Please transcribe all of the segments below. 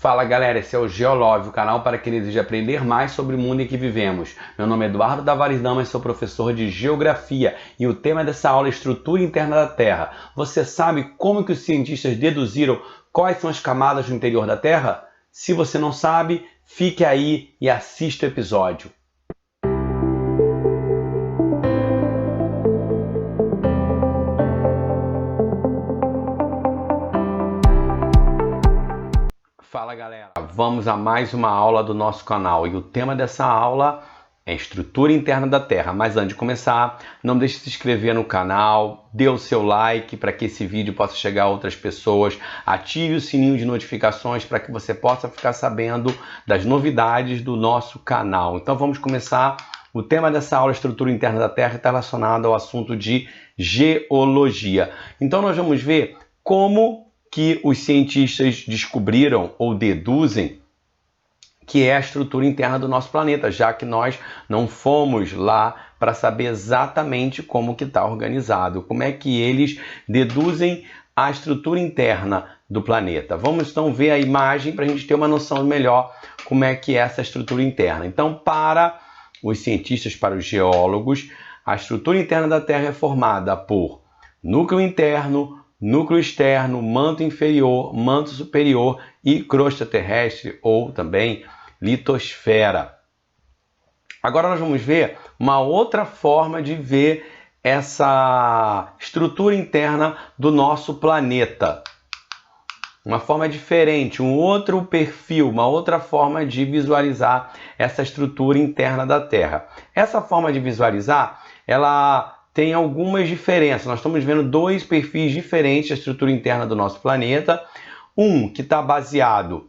Fala galera, esse é o Geolove, o canal para quem deseja aprender mais sobre o mundo em que vivemos. Meu nome é Eduardo Tavares Damas, sou professor de Geografia e o tema dessa aula é Estrutura Interna da Terra. Você sabe como que os cientistas deduziram quais são as camadas do interior da Terra? Se você não sabe, fique aí e assista o episódio. Fala galera, vamos a mais uma aula do nosso canal e o tema dessa aula é Estrutura Interna da Terra. Mas antes de começar, não deixe de se inscrever no canal, dê o seu like para que esse vídeo possa chegar a outras pessoas, ative o sininho de notificações para que você possa ficar sabendo das novidades do nosso canal. Então vamos começar. O tema dessa aula, Estrutura Interna da Terra, está relacionado ao assunto de geologia. Então nós vamos ver como que os cientistas descobriram ou deduzem que é a estrutura interna do nosso planeta, já que nós não fomos lá para saber exatamente como que está organizado, como é que eles deduzem a estrutura interna do planeta. Vamos então ver a imagem para a gente ter uma noção melhor como é que é essa estrutura interna. Então, para os cientistas, para os geólogos, a estrutura interna da Terra é formada por núcleo interno, núcleo externo, manto inferior, manto superior e crosta terrestre ou também litosfera. Agora nós vamos ver uma outra forma de ver essa estrutura interna do nosso planeta. Uma forma diferente, um outro perfil, uma outra forma de visualizar essa estrutura interna da Terra. Essa forma de visualizar, ela tem algumas diferenças. Nós estamos vendo dois perfis diferentes da estrutura interna do nosso planeta. Um que está baseado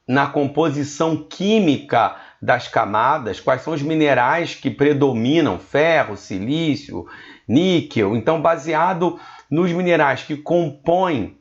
na composição química das camadas, quais são os minerais que predominam, ferro, silício, níquel. Então, baseado nos minerais que compõem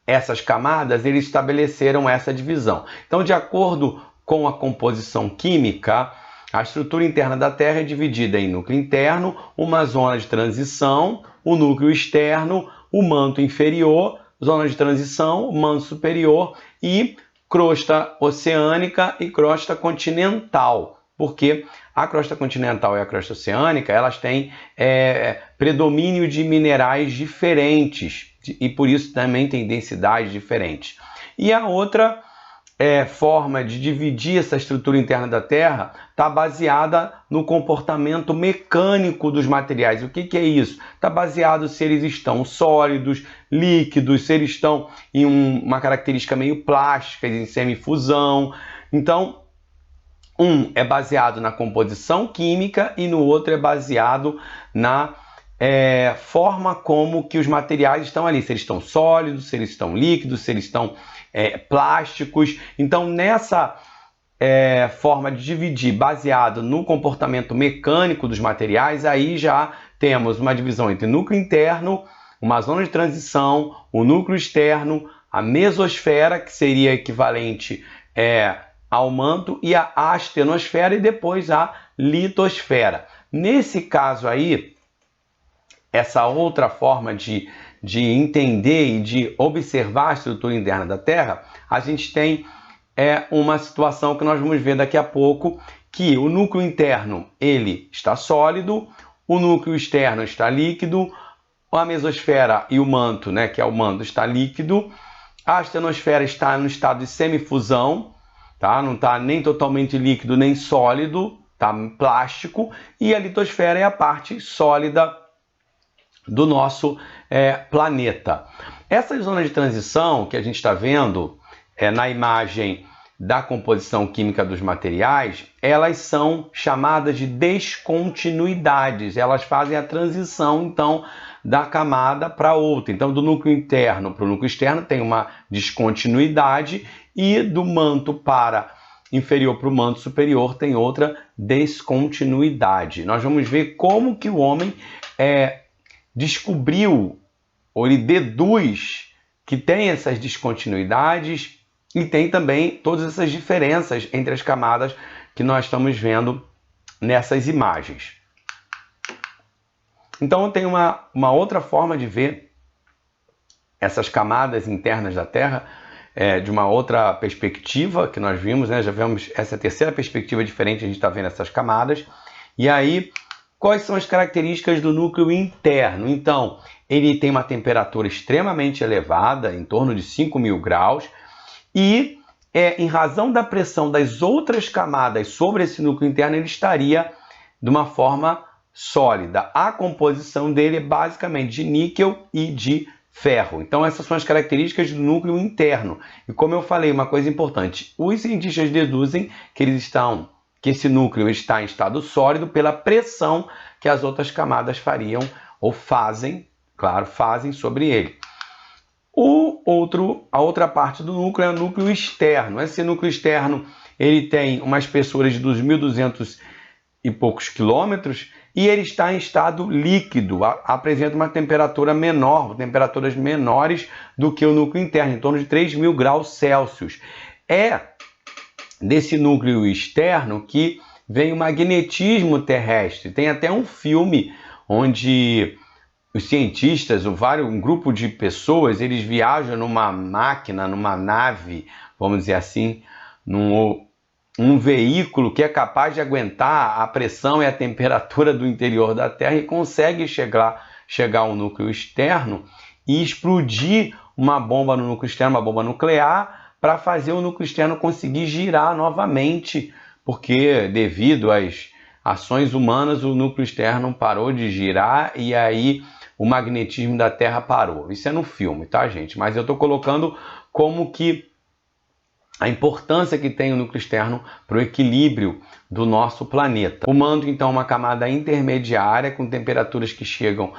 essas camadas, eles estabeleceram essa divisão. Então, de acordo com a composição química, a estrutura interna da Terra é dividida em núcleo interno, uma zona de transição, o núcleo externo, o manto inferior, zona de transição, manto superior e crosta oceânica e crosta continental. Porque a crosta continental e a crosta oceânica, elas têm predomínio de minerais diferentes e por isso também tem densidades diferentes. E a outra forma de dividir essa estrutura interna da Terra está baseada no comportamento mecânico dos materiais. O que é isso? Está baseado se eles estão sólidos, líquidos, se eles estão em uma característica meio plástica, em semifusão. Então, um é baseado na composição química e no outro é baseado na forma como que os materiais estão ali, se eles estão sólidos, se eles estão líquidos, se eles estão plásticos. Então, nessa forma de dividir baseado no comportamento mecânico dos materiais, aí já temos uma divisão entre núcleo interno, uma zona de transição, o núcleo externo, a mesosfera, que seria equivalente ao manto, e a astenosfera e depois a litosfera. Nesse caso aí, essa outra forma de entender e de observar a estrutura interna da Terra, a gente tem uma situação que nós vamos ver daqui a pouco, que o núcleo interno ele está sólido, o núcleo externo está líquido, a mesosfera e o manto, né, que é o manto, está líquido, a astenosfera está no estado de semifusão, tá? Não está nem totalmente líquido nem sólido, está plástico, e a litosfera é a parte sólida do nosso planeta. Essa zona de transição que a gente está vendo na imagem da composição química dos materiais, elas são chamadas de descontinuidades. Elas fazem a transição, então, da camada para outra. Então, do núcleo interno para o núcleo externo tem uma descontinuidade e do manto para inferior para o manto superior tem outra descontinuidade. Nós vamos ver como que o homem descobriu, ou ele deduz que tem essas descontinuidades e tem também todas essas diferenças entre as camadas que nós estamos vendo nessas imagens. Então tem uma outra forma de ver essas camadas internas da Terra, de uma outra perspectiva que nós vimos, né? Já vemos essa terceira perspectiva diferente, a gente está vendo essas camadas. E aí, quais são as características do núcleo interno? Então, ele tem uma temperatura extremamente elevada, em torno de 5.000 graus, e em razão da pressão das outras camadas sobre esse núcleo interno, ele estaria de uma forma sólida. A composição dele é basicamente de níquel e de ferro. Então essas são as características do núcleo interno. E como eu falei, uma coisa importante, os cientistas deduzem que esse núcleo está em estado sólido pela pressão que as outras camadas fariam ou fazem, claro, fazem sobre ele. A outra parte do núcleo é o núcleo externo. Esse núcleo externo ele tem uma espessura de 2.200 e poucos quilômetros e ele está em estado líquido, apresenta uma temperatura menor, temperaturas menores do que o núcleo interno, em torno de 3.000 graus Celsius. É desse núcleo externo que vem o magnetismo terrestre. Tem até um filme onde os cientistas, um grupo de pessoas, eles viajam numa máquina, numa nave, vamos dizer assim, um veículo que é capaz de aguentar a pressão e a temperatura do interior da Terra e consegue chegar ao núcleo externo e explodir uma bomba no núcleo externo, uma bomba nuclear, para fazer o núcleo externo conseguir girar novamente, porque devido às ações humanas o núcleo externo parou de girar e aí o magnetismo da Terra parou. Isso é no filme, tá, gente? Mas eu estou colocando como que a importância que tem o núcleo externo para o equilíbrio do nosso planeta. O manto, então, é uma camada intermediária com temperaturas que chegam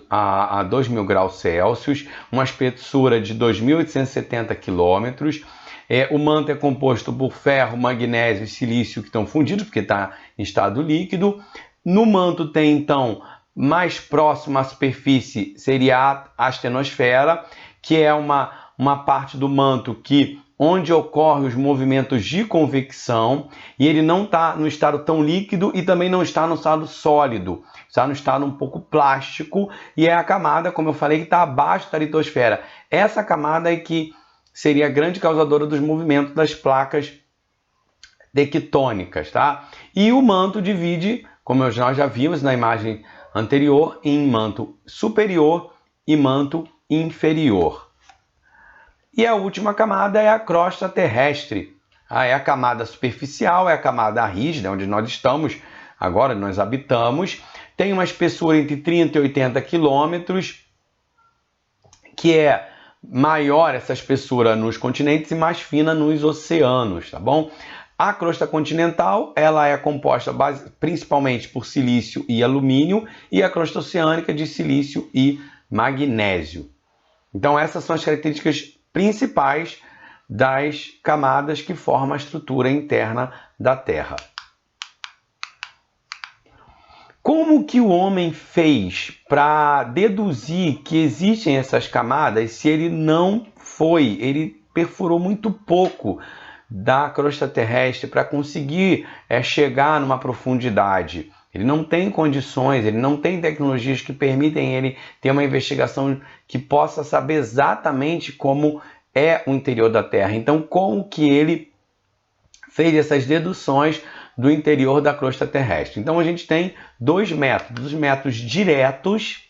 a 2.000 graus Celsius, uma espessura de 2.870 quilômetros. O manto é composto por ferro, magnésio e silício que estão fundidos, porque está em estado líquido. No manto tem, então, mais próximo à superfície seria a astenosfera, que é uma parte do manto onde ocorrem os movimentos de convecção, e ele não está no estado tão líquido e também não está no estado sólido, está no estado um pouco plástico, e é a camada, como eu falei, que está abaixo da litosfera. Essa camada é que seria a grande causadora dos movimentos das placas tectônicas, tá? E o manto divide, como nós já vimos na imagem anterior, em manto superior e manto inferior. E a última camada é a crosta terrestre. É a camada superficial, é a camada rígida, onde nós estamos, agora nós habitamos. Tem uma espessura entre 30 e 80 quilômetros, que é maior essa espessura nos continentes e mais fina nos oceanos, tá bom? A crosta continental, ela é composta principalmente por silício e alumínio, e a crosta oceânica de silício e magnésio. Então essas são as características principais das camadas que formam a estrutura interna da Terra. Como que o homem fez para deduzir que existem essas camadas se ele ele perfurou muito pouco da crosta terrestre para conseguir chegar numa profundidade? Ele não tem condições, ele não tem tecnologias que permitem ele ter uma investigação que possa saber exatamente como é o interior da Terra. Então, como que ele fez essas deduções do interior da crosta terrestre? Então, a gente tem dois métodos. Os métodos diretos.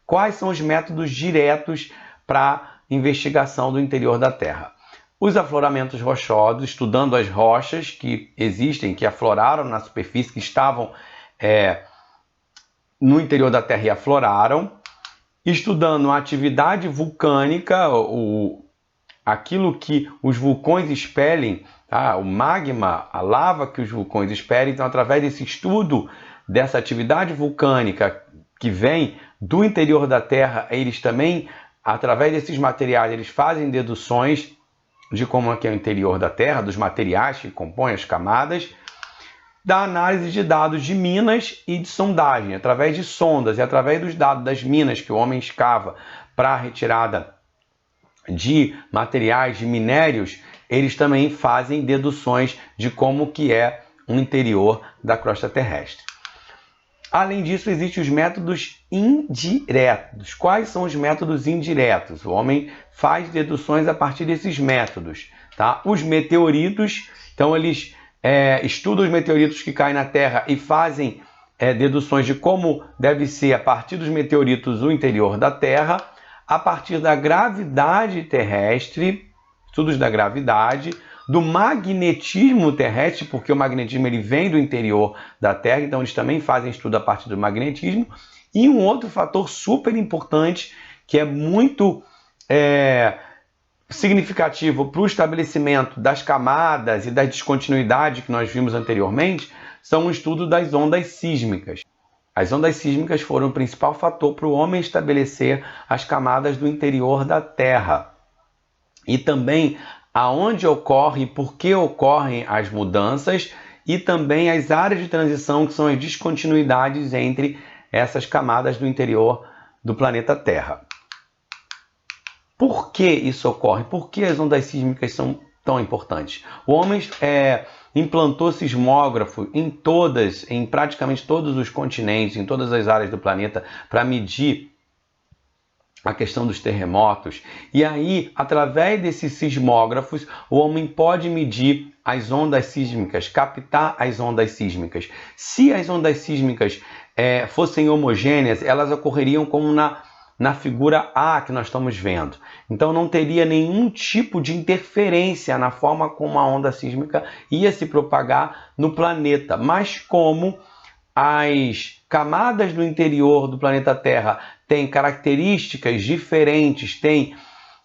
Quais são os métodos diretos para investigação do interior da Terra? Os afloramentos rochosos, estudando as rochas que existem, que afloraram na superfície, que estavam no interior da Terra e afloraram, estudando a atividade vulcânica, aquilo que os vulcões expelem, tá? O magma, a lava que os vulcões expelem. Então, através desse estudo dessa atividade vulcânica que vem do interior da Terra, eles também, através desses materiais, eles fazem deduções de como é que é o interior da Terra, dos materiais que compõem as camadas, da análise de dados de minas e de sondagem, através de sondas e através dos dados das minas que o homem escava para a retirada de materiais, de minérios, eles também fazem deduções de como que é o interior da crosta terrestre. Além disso, existem os métodos indiretos. Quais são os métodos indiretos? O homem faz deduções a partir desses métodos. Tá? Os meteoritos, então eles estudam os meteoritos que caem na Terra e fazem deduções de como deve ser, a partir dos meteoritos, o interior da Terra, a partir da gravidade terrestre, estudos da gravidade, do magnetismo terrestre, porque o magnetismo ele vem do interior da Terra, então eles também fazem estudo a partir do magnetismo. E um outro fator super importante, que é muito significativo para o estabelecimento das camadas e da descontinuidade que nós vimos anteriormente, são o estudo das ondas sísmicas. As ondas sísmicas foram o principal fator para o homem estabelecer as camadas do interior da Terra. E também aonde ocorre e por que ocorrem as mudanças e também as áreas de transição, que são as descontinuidades entre essas camadas do interior do planeta Terra. Por que isso ocorre? Por que as ondas sísmicas são tão importantes? O homem implantou sismógrafo em praticamente todos os continentes, em todas as áreas do planeta, para medir a questão dos terremotos. E aí, através desses sismógrafos, o homem pode medir as ondas sísmicas, captar as ondas sísmicas. Se as ondas sísmicas fossem homogêneas, elas ocorreriam como na figura A que nós estamos vendo. Então não teria nenhum tipo de interferência na forma como a onda sísmica ia se propagar no planeta. Mas como as camadas do interior do planeta Terra têm características diferentes, têm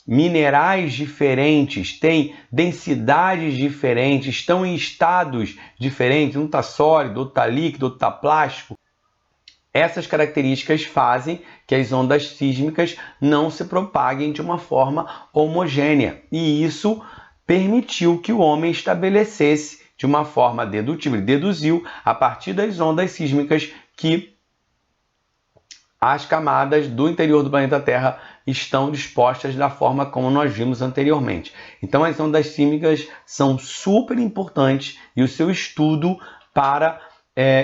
minerais diferentes, têm densidades diferentes, estão em estados diferentes, um está sólido, outro está líquido, outro está plástico. Essas características fazem que as ondas sísmicas não se propaguem de uma forma homogênea. E isso permitiu que o homem estabelecesse de uma forma dedutível, ele deduziu a partir das ondas sísmicas que as camadas do interior do planeta Terra estão dispostas da forma como nós vimos anteriormente. Então as ondas sísmicas são super importantes e o seu estudo para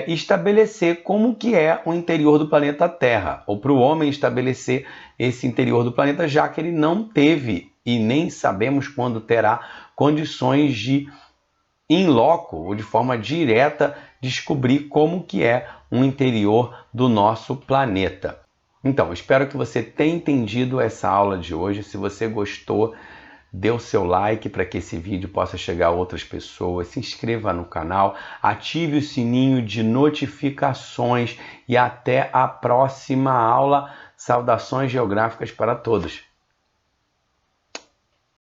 estabelecer como que é o interior do planeta Terra, ou para o homem estabelecer esse interior do planeta, já que ele não teve e nem sabemos quando terá condições de in loco, ou de forma direta, descobrir como que é o interior do nosso planeta. Então, espero que você tenha entendido essa aula de hoje. Se você gostou, dê o seu like para que esse vídeo possa chegar a outras pessoas. Se inscreva no canal, ative o sininho de notificações e até a próxima aula. Saudações geográficas para todos!